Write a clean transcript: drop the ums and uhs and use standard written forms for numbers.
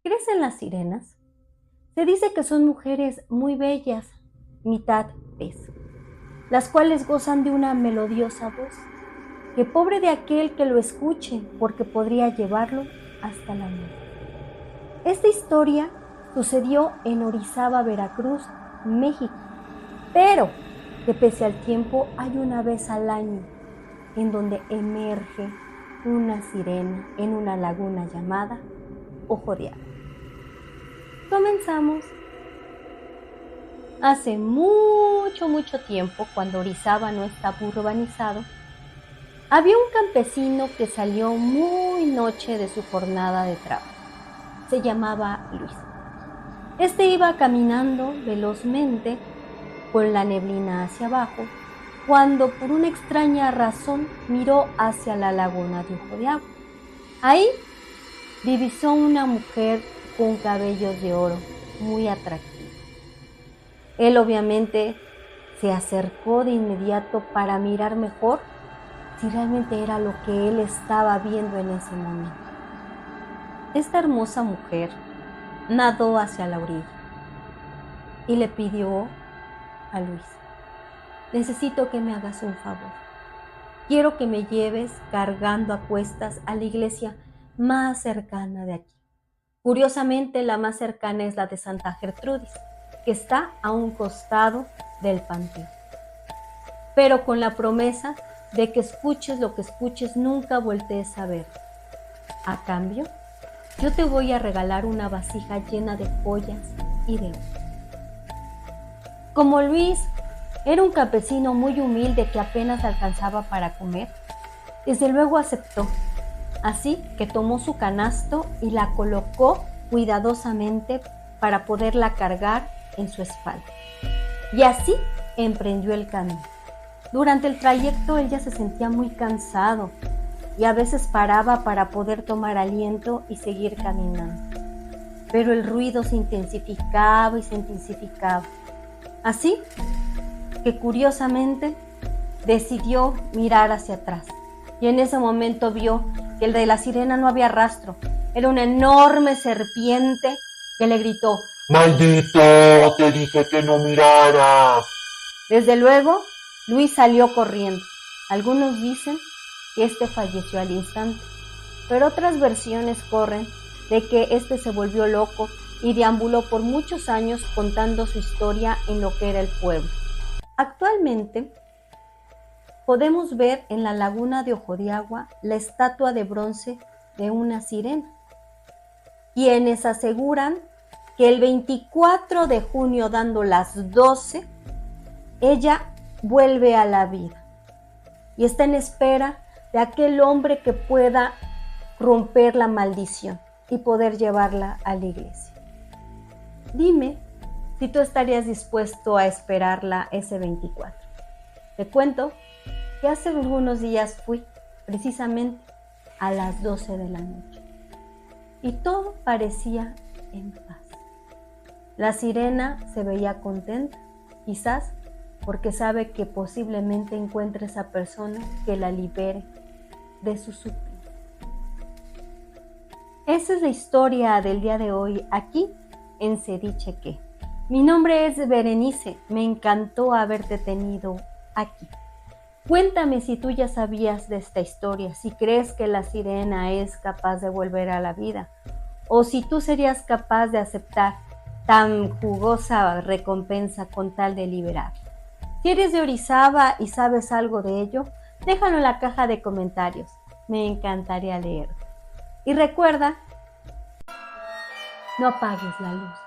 ¿Crees en las sirenas? Se dice que son mujeres muy bellas, mitad pez, las cuales gozan de una melodiosa voz, que pobre de aquel que lo escuche, porque podría llevarlo hasta la muerte. Esta historia sucedió en Orizaba, Veracruz, México, pero que pese al tiempo hay una vez al año en donde emerge una sirena en una laguna llamada Ojo de Agua. Comenzamos. Hace mucho tiempo, cuando Orizaba no estaba urbanizado, había un campesino que salió muy noche de su jornada de trabajo. Se llamaba Luis. Este iba caminando velozmente con la neblina hacia abajo, cuando por una extraña razón miró hacia la laguna de Ojo de Agua. Ahí divisó una mujer con cabellos de oro, muy atractiva. Él obviamente se acercó de inmediato para mirar mejor si realmente era lo que él estaba viendo en ese momento. Esta hermosa mujer nadó hacia la orilla y le pidió a Luis: necesito que me hagas un favor. Quiero que me lleves cargando a cuestas a la iglesia más cercana de aquí. Curiosamente, la más cercana es la de Santa Gertrudis, que está a un costado del panteón. Pero con la promesa de que escuches lo que escuches, nunca voltees a ver. A cambio, yo te voy a regalar una vasija llena de joyas y de oro. Como Luis era un campesino muy humilde que apenas alcanzaba para comer, desde luego aceptó. Así que tomó su canasto y la colocó cuidadosamente para poderla cargar en su espalda. Y así emprendió el camino. Durante el trayecto él ya se sentía muy cansado y a veces paraba para poder tomar aliento y seguir caminando. Pero el ruido se intensificaba y se intensificaba. Así que curiosamente decidió mirar hacia atrás. Y en ese momento vio que el de la sirena no había rastro. Era una enorme serpiente que le gritó: ¡Maldito! Te dije que no miraras. Desde luego, Luis salió corriendo. Algunos dicen que este falleció al instante, pero otras versiones corren de que este se volvió loco y deambuló por muchos años contando su historia en lo que era el pueblo. Actualmente, podemos ver en la laguna de Ojo de Agua la estatua de bronce de una sirena, quienes aseguran que el 24 de junio, dando las 12, ella vuelve a la vida y está en espera de aquel hombre que pueda romper la maldición y poder llevarla a la iglesia. Dime si tú estarías dispuesto a esperarla ese 24. Te cuento que hace algunos días fui precisamente a las 12 de la noche y todo parecía en paz. La sirena se veía contenta, quizás porque sabe que posiblemente encuentre esa persona que la libere de su suplicio. Esa es la historia del día de hoy aquí en Se Dice Que. Mi nombre es Berenice, me encantó haberte tenido aquí. Cuéntame si tú ya sabías de esta historia, si crees que la sirena es capaz de volver a la vida, o si tú serías capaz de aceptar tan jugosa recompensa con tal de liberarla. Si eres de Orizaba y sabes algo de ello, déjalo en la caja de comentarios, me encantaría leerte. Y recuerda, no apagues la luz.